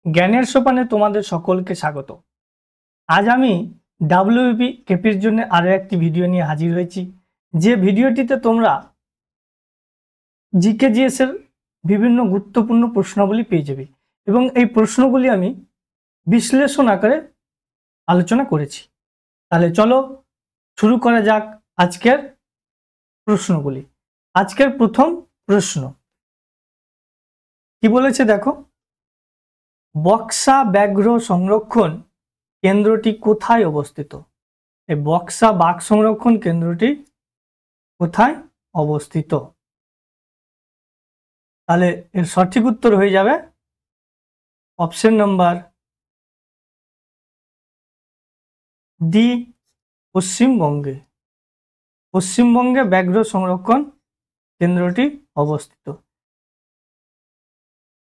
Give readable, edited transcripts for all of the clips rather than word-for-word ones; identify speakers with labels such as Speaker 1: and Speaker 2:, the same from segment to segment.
Speaker 1: জ্ঞানের সোপানে তোমাদের সকলকে স্বাগত। আজ আমি ডাব্লিউবি কেপির জন্য আরো একটি ভিডিও নিয়ে হাজির হয়েছি, যে ভিডিওটিতে তোমরা জিকেজিএস এর বিভিন্ন গুরুত্বপূর্ণ প্রশ্নাবলী পেয়ে যাবে এবং এই প্রশ্নগুলি আমি বিশ্লেষণ আকারে আলোচনা করেছি। তাহলে চলো শুরু করা যাক আজকের প্রশ্নগুলি। আজকের প্রথম প্রশ্ন কি বলেছে দেখো, বক্সা ব্যাঘ্র সংরক্ষণ কেন্দ্রটি কোথায় অবস্থিত? এই বক্সা বাঘ সংরক্ষণ কেন্দ্রটি কোথায় অবস্থিত? তাহলে এর সঠিক উত্তর হয়ে যাবে অপশন নাম্বার ডি, পশ্চিমবঙ্গে। পশ্চিমবঙ্গে ব্যাঘ্র সংরক্ষণ কেন্দ্রটি অবস্থিত।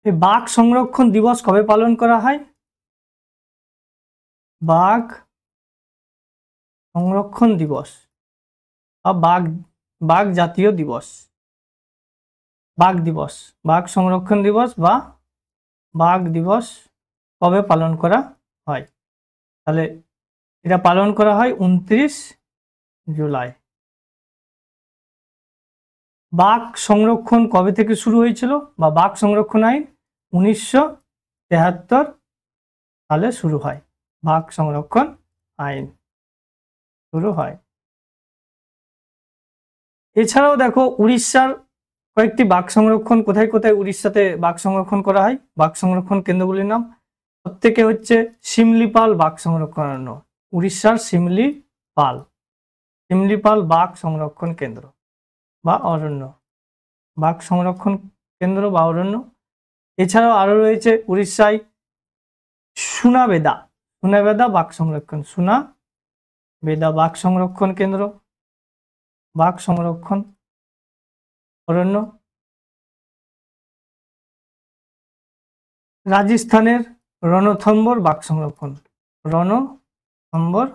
Speaker 1: এই বাঘ সংরক্ষণ দিবস কবে পালন করা হয়? বাঘ সংরক্ষণ দিবস বা বাঘ জাতীয় দিবস, বাঘ দিবস, বাঘ সংরক্ষণ দিবস বা বাঘ দিবস কবে পালন করা হয়? তাহলে এটা পালন করা হয় 29 জুলাই। বাঘ সংরক্ষণ কবে থেকে শুরু হয়েছিল বা বাঘ সংরক্ষণ আইন 1973 সালে শুরু হয়। বাঘ সংরক্ষণ আইন শুরু হয়। এছাড়াও দেখো উড়িষ্যার কয়েকটি বাঘ সংরক্ষণ, কোথায় কোথায় উড়িষ্যাতে বাঘ সংরক্ষণ করা হয়, বাঘ সংরক্ষণ কেন্দ্রগুলির নাম প্রত্যেকে হচ্ছে শিমলিপাল বাঘ সংরক্ষণ অরণ্য, উড়িষ্যার শিমলিপাল বাঘ সংরক্ষণ কেন্দ্র বা অরণ্য, বাঘ সংরক্ষণ কেন্দ্র বা অরণ্য। এছাড়াও আরো রয়েছে উড়িষ্যায় সোনাবেদা বাঘ সংরক্ষণ, সোনাবেদা বাঘ সংরক্ষণ কেন্দ্র, বাঘ সংরক্ষণ অরণ্য। রাজস্থানের রণথম্বর বাঘ সংরক্ষণ, রণথম্বর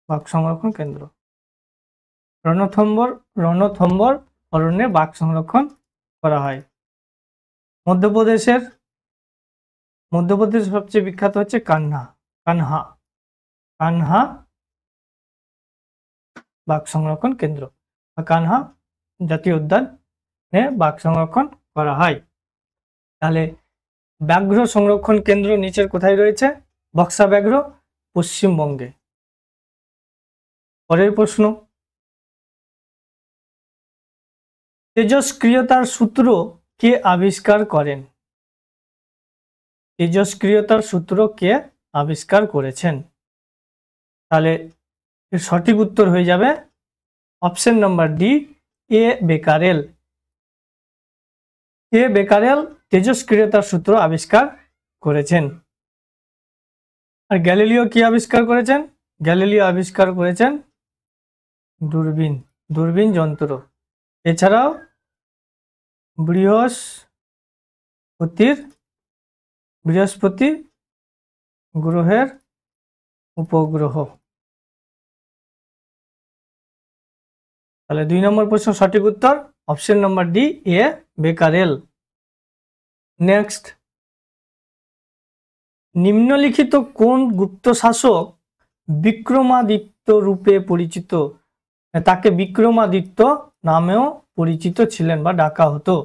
Speaker 1: বাঘ সংরক্ষণ কেন্দ্র, রণথম্বর অরণ্যে বাঘ সংরক্ষণ করা হয়। মধ্যপ্রদেশ সবচেয়ে বিখ্যাত হচ্ছে কানহা বাঘ সংরক্ষণ কেন্দ্র বা কানহা জাতীয় উদ্যানে বাঘ সংরক্ষণ করা হয়। তাহলে ব্যাঘ্র সংরক্ষণ কেন্দ্র নিচের কোথায় রয়েছে? বক্সা ব্যাঘ্র পশ্চিমবঙ্গে। পরের প্রশ্ন, তেজস্ক্রিয়তার সূত্র কে আবিষ্কার করেন? তেজস্ক্রিয়তার সূত্র কে আবিষ্কার করেছেন? তাহলে এর সঠিক উত্তর হয়ে যাবে অপশন নাম্বার ডি, এ বেকারেল। তেজস্ক্রিয়তার সূত্র আবিষ্কার করেছেন। আর গ্যালিলিও কি আবিষ্কার করেছেন? গ্যালিলিও আবিষ্কার করেছেন দূরবীন যন্ত্র। এছাড়াও বৃহস্পতি গ্রহের উপগ্রহ। তাহলে 2 নম্বর প্রশ্ন সঠিক উত্তর অপশন নাম্বার ডি, এ বেকারেল। নেক্সট, নিম্নলিখিত কোন গুপ্ত শাসক বিক্রমাদিত্য রূপে পরিচিত? তাকে বিক্রমাদিত্য নামেও পরিচিত ছিলেন বা ডাকা হতো,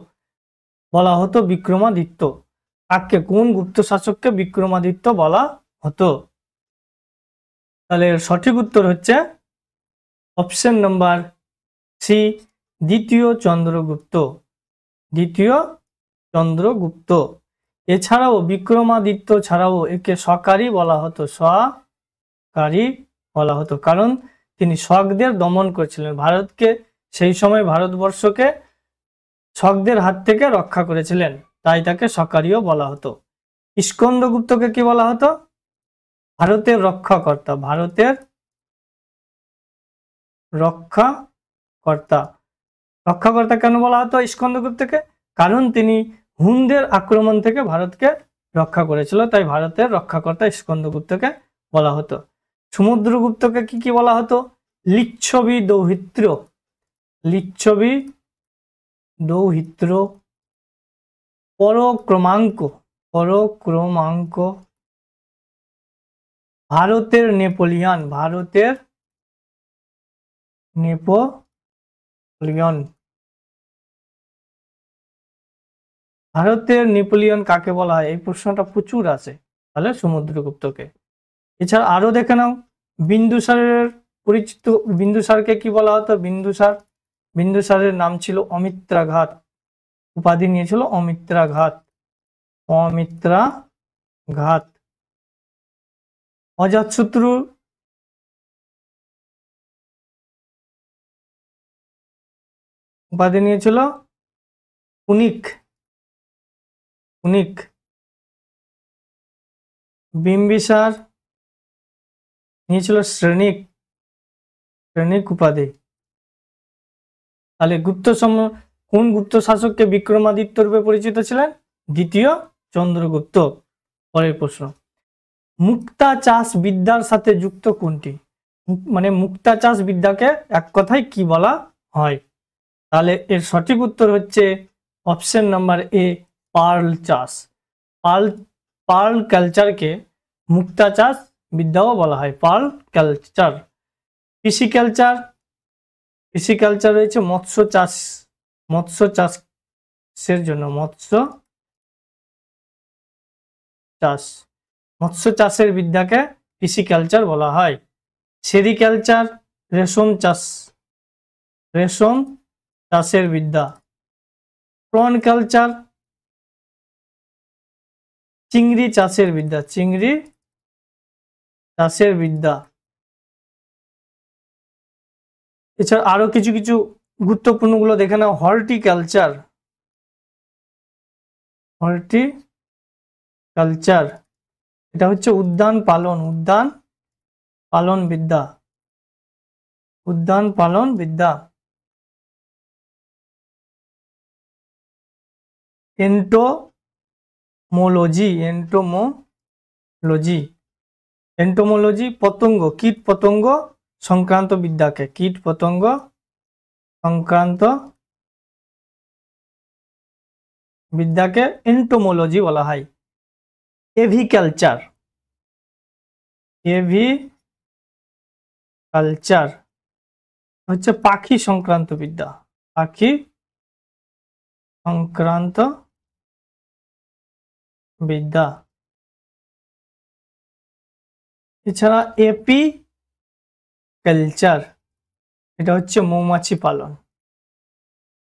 Speaker 1: বলা হতো বিক্রমাদিত্য। তাকে কোন গুপ্ত শাসককে বিক্রমাদিত্য বলা হতো? তাহলে সঠিক উত্তর হচ্ছে অপশন নাম্বার সি, দ্বিতীয় চন্দ্রগুপ্ত। এছাড়াও বিক্রমাদিত্য ছাড়াও একে শকারী বলা হতো, কারণ তিনি শকদের দমন করেছিলেন। সেই সময় ভারতবর্ষকে শকদের হাত থেকে রক্ষা করেছিলেন, তাই তাকে শকারীও বলা হতো। স্কন্দগুপ্তকে কি বলা হতো? ভারতের রক্ষাকর্তা কেন বলা হতো স্কন্দগুপ্তকে? কারণ তিনি হুনদের আক্রমণ থেকে ভারতকে রক্ষা করেছিল, তাই ভারতের রক্ষাকর্তা স্কন্দগুপ্তকে বলা হতো। সমুদ্রগুপ্তকে কি বলা হতো? লিচ্ছবি দৌহিত্র, পরক্রমাঙ্ক পরক্রমাঙ্ক, ভারতের নেপোলিয়ন, ভারতের নেপোলিয়ন, ভারতের নেপোলিয়ন কাকে বলা হয়? এই প্রশ্নটা প্রচুর আছে, তাহলে সমুদ্রগুপ্তকে। এছাড়া আরো দেখে নাও, বিন্দুসারের পরিচিত, বিন্দুসারকে কি বলা হতো? বিন্দুসার, বিন্দুসারের নাম ছিল অমিত্রাঘাত, উপাধি নিয়েছিল অমিত্রাঘাত, অমিত্রাঘাত। অজাতশত্রু উপাধি নিয়েছিল কুনিক, কুনিক। বিম্বিসার নিয়েছিল শ্রেণিক, শ্রেণিক উপাধি। তাহলে কোন গুপ্ত শাসককে বিক্রমাদিত্য রূপে পরিচিত ছিলেন? দ্বিতীয় চন্দ্রগুপ্ত। পরের প্রশ্ন, মুক্তা চাষ বিদ্যার সাথে যুক্ত কোনটি? মানে মুক্তা চাষ বিদ্যাকে এক কথায় কি বলা হয়? তাহলে এর সঠিক উত্তর হচ্ছে অপশন নাম্বার এ, পার্ল চাষ। পার্ল কালচারকে মুক্তা চাষ বিদ্যাও বলা হয়, পার্ল কালচার। পিসিকালচার, পিসিকালচার রয়েছে মৎস্য চাষ, মৎস্য চাষের জন্য, মৎস্য চাষ, মৎস্য চাষের বিদ্যাকে পিসিকালচার বলা হয়। সেরিকালচার রেশম চাষ, রেশম চাষের বিদ্যা। প্রন কালচার চিংড়ি চাষের বিদ্যা, চিংড়ি চাষের বিদ্যা। এছাড়া আরো কিছু কিছু গুরুত্বপূর্ণ গুলো দেখে নাও। হর্টিকালচার, হর্টিকালচার এটা হচ্ছে উদ্যান পালন, উদ্যান পালন বিদ্যা, উদ্যান পালন বিদ্যা। এন্টোমোলজি, এন্টোমোলজি, এন্টোমোলজি পতঙ্গ, কীট পতঙ্গ সংক্রান্ত বিদ্যাকে, কীট পতঙ্গ সংক্রান্ত বিদ্যাকে এন্টোমোলজি বলা হয়। এভিকালচার, এভিকালচার হচ্ছে পাখি সংক্রান্ত বিদ্যা, পাখি সংক্রান্ত বিদ্যা। এছাড়া এপি কালচার এটা হচ্ছে মৌমাছি পালন,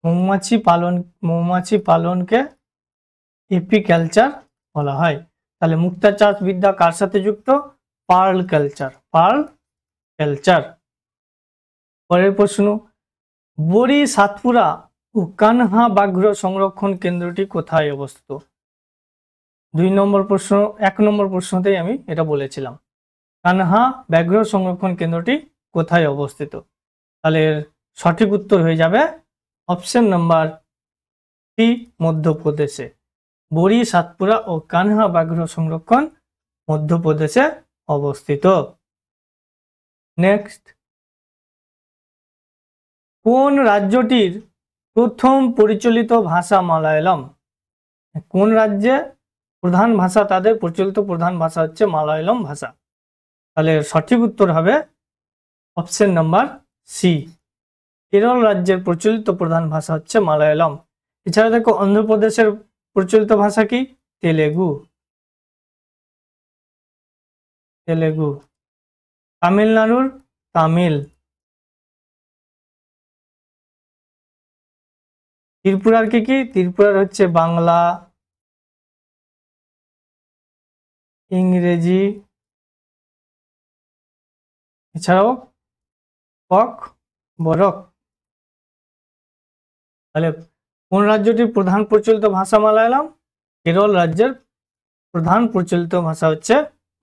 Speaker 1: মৌমাছি পালন, মৌমাছি পালনকে এপিকালচার বলা হয়। তাহলে মুক্তা চাষ বিদ্যা কার সাথে যুক্ত? Pearl culture, pearl culture. পরের প্রশ্ন, বড়ি, সাতপুরা ও কানহা ব্যাঘ্র সংরক্ষণ কেন্দ্রটি কোথায় অবস্থিত? 2 নম্বর প্রশ্ন, 1 নম্বর প্রশ্নতেই আমি এটা বলেছিলাম, কানহা ব্যাঘ্র সংরক্ষণ কেন্দ্রটি কোথায় অবস্থিত? তাহলে সঠিক উত্তর হয়ে যাবে অপশন নাম্বার সি, মধ্যপ্রদেশে। বড়ি, সাতপুরা ও কানহা ব্যাঘ্র সংরক্ষণ মধ্যপ্রদেশে অবস্থিত। নেক্সট, কোন রাজ্যটির প্রথম পরিচালিত ভাষা মালায়ালম? কোন রাজ্যে প্রধান ভাষা, তাদের প্রচলিত প্রধান ভাষা হচ্ছে মালায়ালম ভাষা। তাহলে সঠিক উত্তর হবে অপশন নাম্বার সি, কেরল রাজ্যের প্রচলিত প্রধান ভাষা হচ্ছে মালায়ালম। এছাড়া দেখো অন্ধ্রপ্রদেশের প্রচলিত ভাষা কি? তেলেগু, তেলেগু। তামিলনাড়ুর তামিল। ত্রিপুরার কি? ত্রিপুরার হচ্ছে বাংলা, ইংরেজি, এছাড়াও কক, বরক। তাহলে কোন রাজ্যটির প্রধান প্রচলিত ভাষা মালায়ালম? কেরল রাজ্যের প্রধান প্রচলিত ভাষা হচ্ছে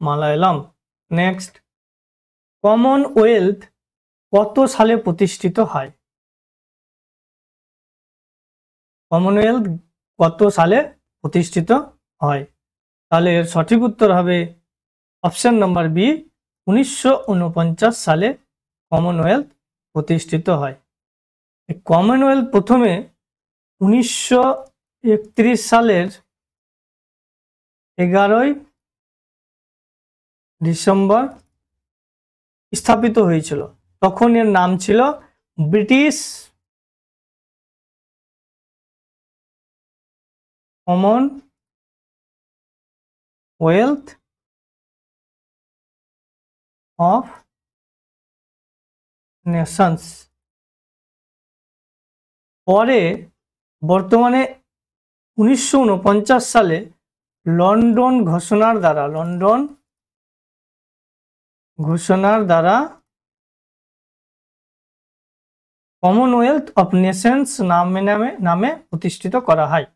Speaker 1: মালায়ালম। নেক্সট, কমনওয়েলথ কত সালে প্রতিষ্ঠিত হয়? কমনওয়েলথ কত সালে প্রতিষ্ঠিত হয়? তাহলে এর সঠিক উত্তর হবে অপশন নাম্বার বি, 1949 সালে কমনওয়েলথ প্রতিষ্ঠিত হয়। কমনওয়েলথ প্রথমে 1931 সালের 11ই ডিসেম্বর স্থাপিত হয়েছিল। তখন এর নাম ছিল ব্রিটিশ কমনওয়েলথ অফ নেশনস। পরে বর্তমানে 1949 সালে লন্ডন ঘোষণার দ্বারা কমনওয়েলথ অফ নেশনস নামে প্রতিষ্ঠিত করা হয়।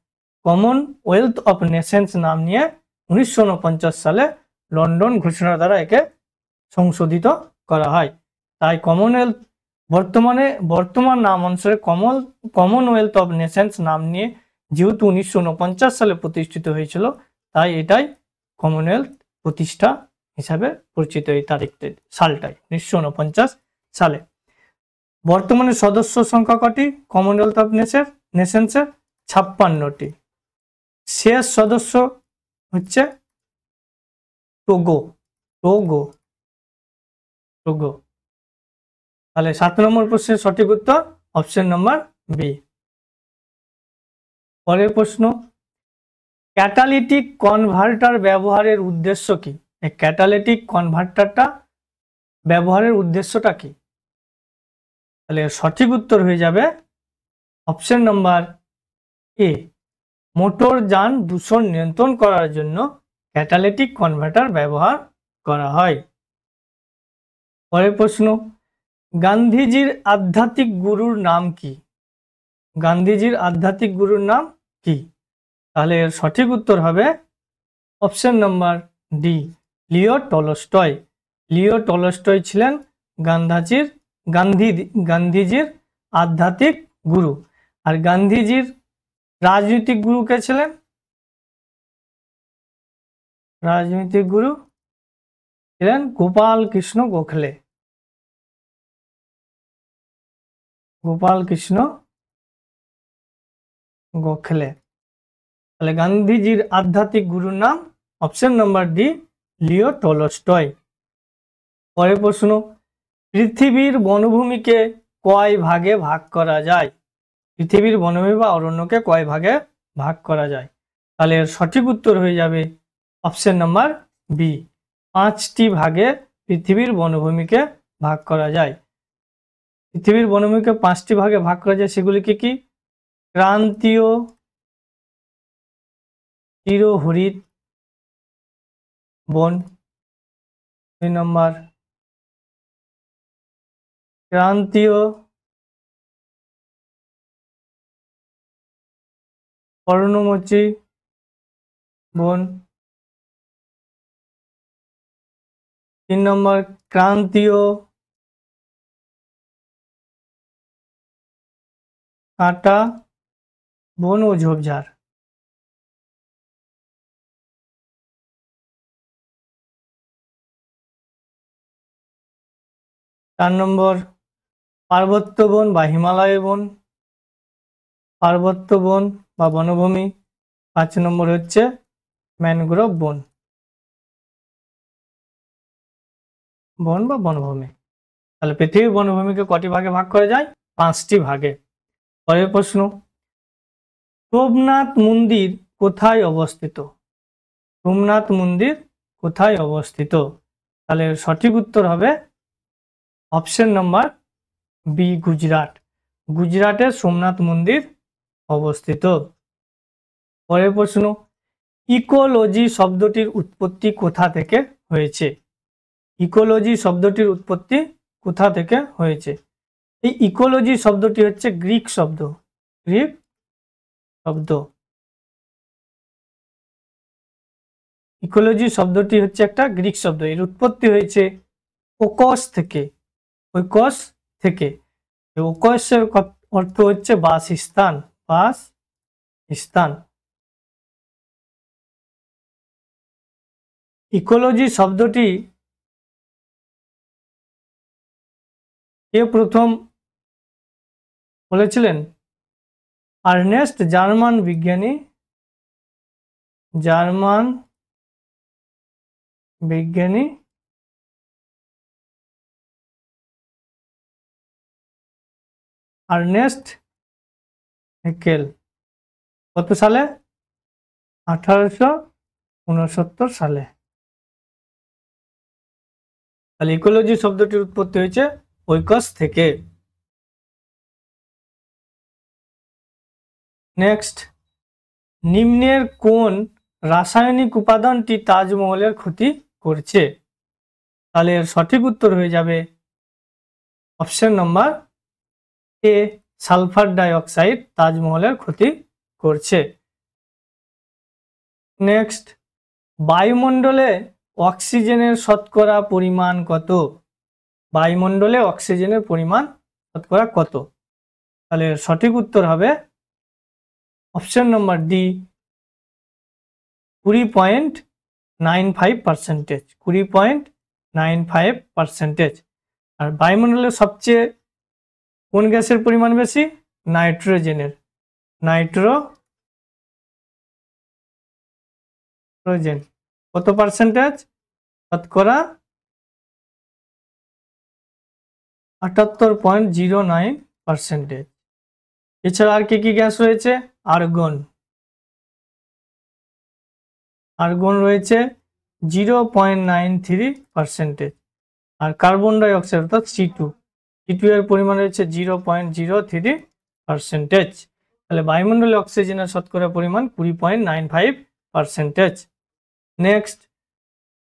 Speaker 1: কমনওয়েলথ অফ নেশনস নাম নিয়ে 1949 সালে লন্ডন ঘোষণার দ্বারা একে সংশোধিত করা হয়। তাই কমনওয়েলথ বর্তমান নাম অনুসারে কমনওয়েলথ অফ নেশনস নাম নিয়ে যেহেতু 1949 সালে প্রতিষ্ঠিত হয়েছিল, তাই এটাই কমনওয়েলথ প্রতিষ্ঠা হিসাবে পরিচিত। এই সালটাই 1949 সালে। বর্তমানে সদস্য সংখ্যা কটি কমনওয়েলথ অফ নেশনসের? 56টি। শেষ সদস্য হচ্ছে টোগো। তাহলে 7 নম্বর প্রশ্নের সঠিক উত্তর অপশন নম্বর বি। পরের প্রশ্ন, ক্যাটালিটিক কনভার্টার ব্যবহারের উদ্দেশ্য কি? এই ক্যাটালিটিক কনভার্টারটা ব্যবহারের উদ্দেশ্যটা কি? তাহলে সঠিক উত্তর হয়ে যাবে অপশন নম্বর এ, মোটর যান দূষণ নিয়ন্ত্রণ করার জন্য ক্যাটালিটিক কনভার্টার ব্যবহার করা হয়। পরের প্রশ্ন, গান্ধীজির আধ্যাত্মিক গুরুর নাম কি? গান্ধীজির আধ্যাত্মিক গুরুর নাম কি? তাহলে এর সঠিক উত্তর হবে option number D, Leo Tolstoy. Leo Tolstoy ছিলেন গান্ধীজির আধ্যাত্মিক গুরু। আর গান্ধীজির রাজনৈতিক গুরু কে ছিলেন? রাজনৈতিক গুরু ছিলেন গোপাল কৃষ্ণ গোখলে। তাহলে গান্ধীজির আধ্যাত্মিক গুরুর নাম option number D, Leo Tolstoy. পরের প্রশ্ন, পৃথিবীর বনভূমিকে কয় ভাগে ভাগ করা যায়? পৃথিবীর বনভূমি বা অরণ্যকে কয় ভাগে ভাগ করা যায়? তাহলে এর সঠিক উত্তর হয়ে যাবে অপশন নাম্বার বি, 5টি ভাগে পৃথিবীর বনভূমিকে ভাগ করা যায়। পৃথিবীর বনভূমিকে 5টি ভাগে ভাগ করা যায়, সেগুলি কি কি? ক্রান্তীয় চিরহরিৎ বন, 2 নম্বর ক্রান্তীয় পর্ণমোচী বন, 3 নম্বর ক্রান্তীয় কাঁটা বন ও ঝোপঝাড়। 4 নম্বর পার্বত্য বন বা হিমালয় বন, পার্বত্য বন বা বনভূমি। 5 নম্বর হচ্ছে ম্যানগ্রোভ বন বা বনভূমি। তাহলে পৃথিবীর বনভূমিকে কটি ভাগে ভাগ করা যায়? 5টি ভাগে। পরের প্রশ্ন, সোমনাথ মন্দির কোথায় অবস্থিত? সোমনাথ মন্দির কোথায় অবস্থিত? তাহলে সঠিক উত্তর হবে অপশন নম্বর বি, গুজরাট। গুজরাটে সোমনাথ মন্দির অবস্থিত। পরের প্রশ্ন, ইকোলজি শব্দটির উৎপত্তি কোথা থেকে হয়েছে? ইকোলজি শব্দটির উৎপত্তি কোথা থেকে হয়েছে? এই ইকোলজি শব্দটি হচ্ছে গ্রিক শব্দ। ইকোলজি শব্দটি হচ্ছে একটা গ্রিক শব্দ। এর উৎপত্তি হয়েছে ওকস থেকে। ওকসের অর্থ হচ্ছে বাসস্থান। ইকোলজি শব্দটি কে প্রথম বলেছিলেন? আর্নেস্ট, জার্মান বিজ্ঞানী আর্নেস্ট হেকেল কত সালে? 1869 সালে। তাহলে ইকোলজি শব্দটির উৎপত্তি হয়েছে ওইকস থেকে। নেক্সট, নিম্নের কোন রাসায়নিক উপাদানটি তাজমহলের ক্ষতি করছে? তাহলে এর সঠিক উত্তর হয়ে যাবে অপশন নম্বর এ, সালফার ডাইঅক্সাইড তাজমহলের ক্ষতি করছে। নেক্সট, বায়ুমণ্ডলে অক্সিজেনের শতকরা পরিমাণ কত? বায়ুমণ্ডলে অক্সিজেনের পরিমাণ শতকরা কত? তাহলে সঠিক উত্তর হবে অপশন নম্বর ডি, 20.95%। 20.95%। আর বায়ুমণ্ডলে সবচেয়ে কোন গ্যাসের পরিমাণ বেশি? নাইট্রোজেনের। নাইট্রোজেন কত পার্সেন্টেজ? শতকরা 78.09%। এছাড়া আর কি কি গ্যাস রয়েছে? আর্গন। আর্গন রয়েছে 0.93%। আর কার্বন ডাই অক্সাইড অর্থাৎ C2 এর পরিমাণ রয়েছে 0.03%। তাহলে বায়ুমণ্ডলে অক্সিজেনের শতকরা পরিমাণ 20.95%। নেক্সট,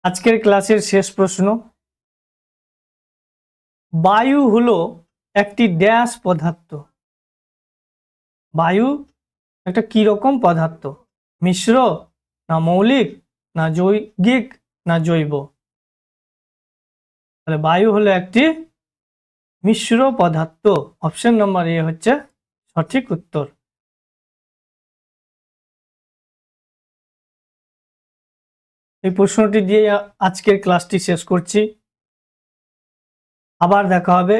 Speaker 1: আজকের ক্লাসের শেষ প্রশ্ন, বায়ু হলো একটি ড্যাশ পদার্থ। বায়ু একটা কি রকম পদার্থ? মিশ্র, না মৌলিক, না যৌগিক, না জৈব? তাহলে বায়ু হলো একটি মিশ্র পদার্থ। অপশন নম্বর এ হচ্ছে সঠিক উত্তর। এই প্রশ্নটি দিয়ে আজকের ক্লাসটি শেষ করছি। আবার দেখা হবে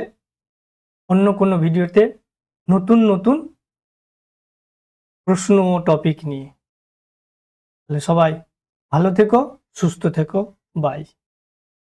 Speaker 1: অন্য কোনো ভিডিওতে নতুন নতুন প্রশ্ন ও টপিক নিয়ে। তাহলে সবাই ভালো থেকো, সুস্থ থেকো, বাই।